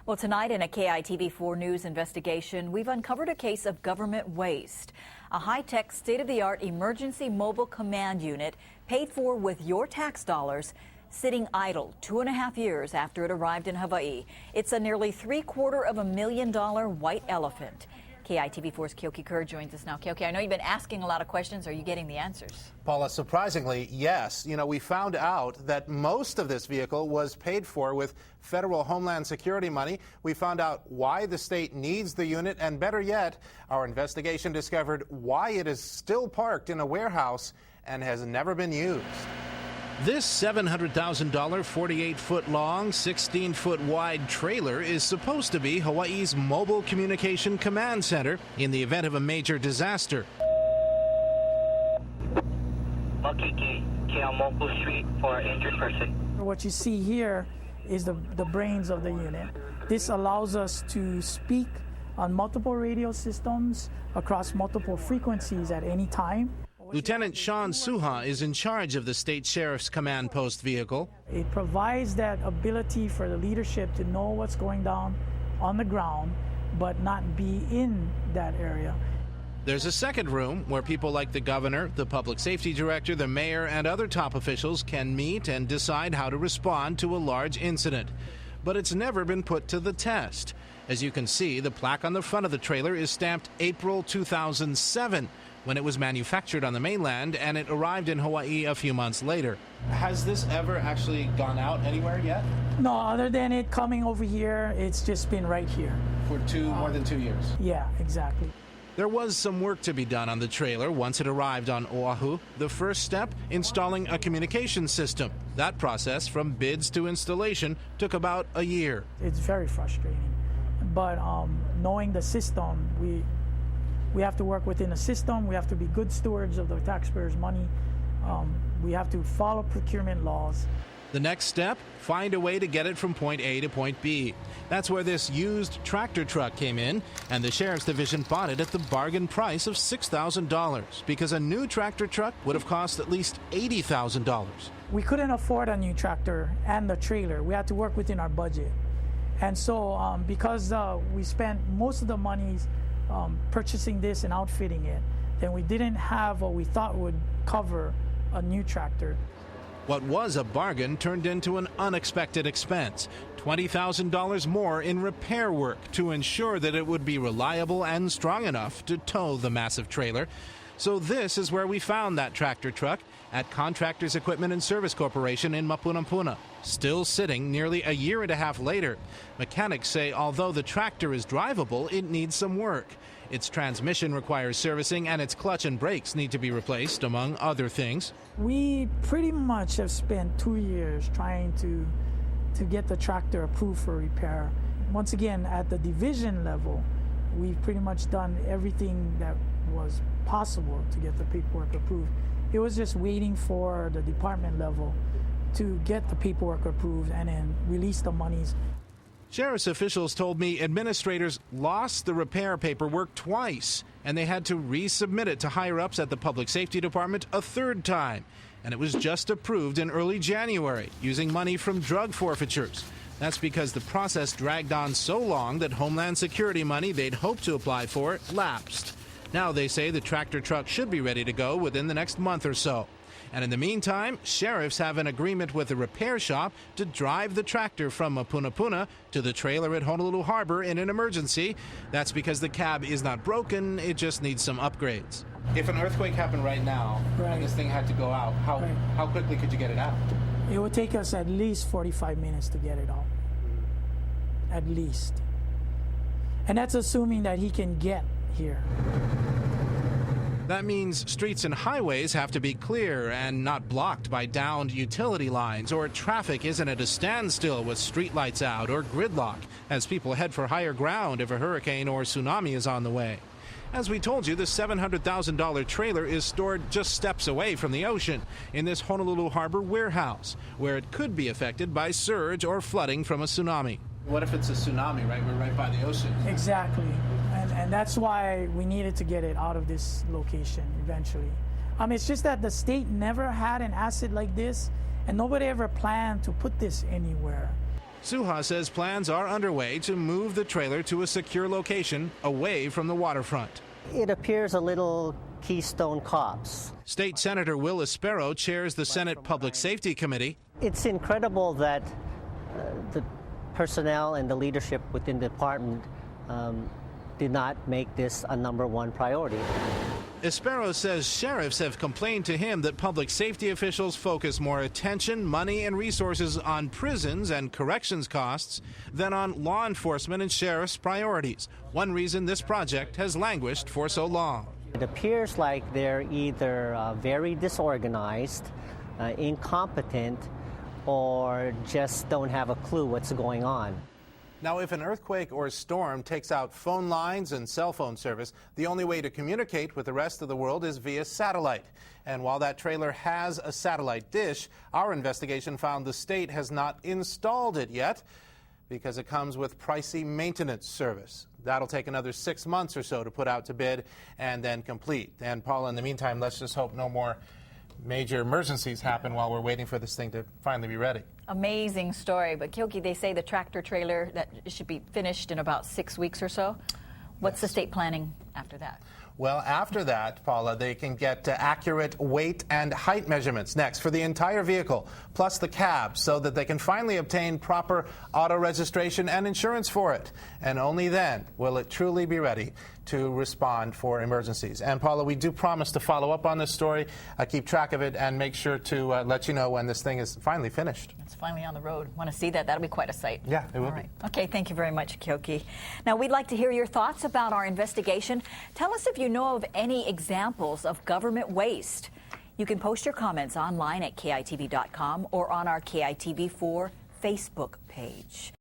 Well, tonight in a KITV4 News investigation, we've uncovered a case of government waste. A high-tech, state-of-the-art emergency mobile command unit paid for with your tax dollars, sitting idle 2.5 years after it arrived in Hawaii. It's a nearly $750,000 million white elephant. KITV4's Keoki Kerr joins us now. Keoki, I know you've been asking a lot of questions. Are you getting the answers? Paula, surprisingly, yes. You know, we found out that most of this vehicle was paid for with federal Homeland Security money. We found out why the state needs the unit, and better yet, our investigation discovered why it is still parked in a warehouse and has never been used. This $700,000, 48-foot-long, 16-foot-wide trailer is supposed to be Hawaii's mobile communication command center in the event of a major disaster. Keaumoku Street for injured person. What you see here is the brains of the unit. This allows us to speak on multiple radio systems across multiple frequencies at any time. Lieutenant Sean Suha is in charge of the state sheriff's command post vehicle. It provides that ability for the leadership to know what's going down on the ground, but not be in that area. There's a second room where people like the governor, the public safety director, the mayor, and other top officials can meet and decide how to respond to a large incident. But it's never been put to the test. As you can see, the plaque on the front of the trailer is stamped April 2007. When it was manufactured on the mainland, and it arrived in Hawaii a few months later. Has this ever actually gone out anywhere yet? No, other than it coming over here, it's just been right here. For more than 2 years? Yeah, exactly. There was some work to be done on the trailer once it arrived on Oahu. The first step, installing a communication system. That process, from bids to installation, took about a year. It's very frustrating, but knowing the system, we have to work within a system. We have to be good stewards of the taxpayers' money. We have to follow procurement laws. The next step, find a way to get it from point A to point B. That's where this used tractor truck came in, and the Sheriff's Division bought it at the bargain price of $6,000 because a new tractor truck would have cost at least $80,000. We couldn't afford a new tractor and the trailer. We had to work within our budget. And so because we spent most of the monies purchasing this and outfitting it, then we didn't have what we thought would cover a new tractor. What was a bargain turned into an unexpected expense, $20,000 more in repair work to ensure that it would be reliable and strong enough to tow the massive trailer. So this is where we found that tractor truck, at Contractors Equipment and Service Corporation in Mapunapuna, still sitting nearly a year and a half later. Mechanics say although the tractor is drivable, it needs some work. Its transmission requires servicing and its clutch and brakes need to be replaced, among other things. We pretty much have spent 2 years trying to get the tractor approved for repair. Once again, at the division level, we've pretty much done everything that was possible to get the paperwork approved. It was just waiting for the department level to get the paperwork approved and then release the monies. Sheriff's officials told me administrators lost the repair paperwork twice, and they had to resubmit it to higher-ups at the Public Safety Department a third time. And it was just approved in early January, using money from drug forfeitures. That's because the process dragged on so long that Homeland Security money they'd hoped to apply for lapsed. Now they say the tractor truck should be ready to go within the next month or so. And in the meantime, sheriffs have an agreement with the repair shop to drive the tractor from Mapunapuna to the trailer at Honolulu Harbor in an emergency. That's because the cab is not broken, it just needs some upgrades. If an earthquake happened right now and this thing had to go out, how quickly could you get it out? It would take us at least 45 minutes to get it out. At least. And that's assuming that he can get here. That means streets and highways have to be clear and not blocked by downed utility lines, or traffic isn't at a standstill with streetlights out, or gridlock as people head for higher ground if a hurricane or tsunami is on the way. As we told you, the $700,000 trailer is stored just steps away from the ocean in this Honolulu Harbor warehouse, where it could be affected by surge or flooding from a tsunami. What if it's a tsunami, right? We're right by the ocean. Exactly. And that's why we needed to get it out of this location eventually. It's just that the state never had an asset like this, and nobody ever planned to put this anywhere. Suha says plans are underway to move the trailer to a secure location away from the waterfront. It appears a little Keystone Cops. State Senator Will Espero chairs the Senate Public Safety Committee. It's incredible that the personnel and the leadership within the department did not make this a #1 priority. Espero says sheriffs have complained to him that public safety officials focus more attention, money, and resources on prisons and corrections costs than on law enforcement and sheriffs' priorities. One reason this project has languished for so long. It appears like they're either very disorganized, incompetent, or just don't have a clue what's going on. Now, if an earthquake or storm takes out phone lines and cell phone service, the only way to communicate with the rest of the world is via satellite. And while that trailer has a satellite dish, our investigation found the state has not installed it yet because it comes with pricey maintenance service. That'll take another 6 months or so to put out to bid and then complete. And Paula, in the meantime, let's just hope no more major emergencies happen while we're waiting for this thing to finally be ready. Amazing story. But Keoki, they say the tractor trailer that should be finished in about 6 weeks or so. What's the state planning after that? Well, after that, Paula, they can get accurate weight and height measurements next for the entire vehicle, plus the cab, so that they can finally obtain proper auto registration and insurance for it. And only then will it truly be ready to respond for emergencies. And Paula, we do promise to follow up on this story, keep track of it, and make sure to let you know when this thing is finally finished. It's finally on the road. Want to see that? That'll be quite a sight. Yeah, it will All right. Okay, thank you very much, Keoki. Now, we'd like to hear your thoughts about our investigation. Tell us if you know of any examples of government waste. You can post your comments online at KITV.com or on our KITV4 Facebook page.